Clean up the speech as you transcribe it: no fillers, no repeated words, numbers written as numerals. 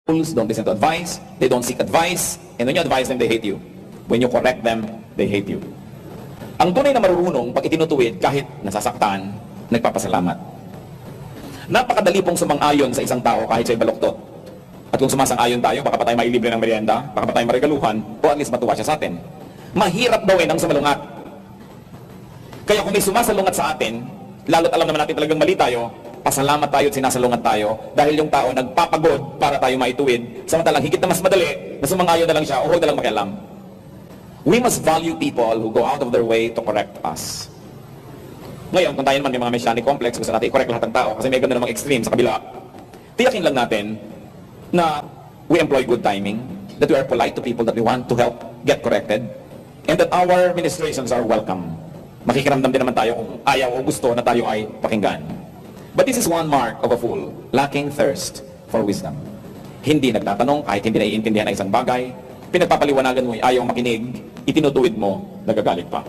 Don't listen to advice, they don't seek advice, and when you advise them, they hate you. When you correct them, they hate you. Ang tunay na marurunong, pag itinutuwid, kahit nasasaktan, nagpapasalamat. Napakadali pong sumang-ayon sa isang tao kahit siya'y baluktot. At kung sumasang-ayon tayo, baka pa tayo mailibre ng merienda, baka pa tayo marigaluhan, o at least matuwa siya sa atin. Mahirap gawin ang sumalungat. Kaya kung may sumasalungat sa atin, lalo't alam naman natin talagang mali tayo, pasalamat tayo at sinasalungat tayo dahil yung tao nagpapagod para tayo maituwid, samantalang higit na mas madali na sumang-ayon na lang siya o huwag na lang makialam. We must value people who go out of their way to correct us. Ngayon, kung tayo naman may mga messianic complex, gusto natin i-correct lahat ng tao kasi may ganda namang extreme sa kabila, tiyakin lang natin na we employ good timing, that we are polite to people that we want to help get corrected, and that our ministrations are welcome. Makikiramdam din naman tayo kung ayaw o gusto na tayo ay pakinggan. But this is one mark of a fool, lacking thirst for wisdom. Hindi nagtatanong kahit hindi naiintindihan ang isang bagay, pinagpapaliwanagan mo ay ayaw makinig, itinutuwid mo, nagagalit pa.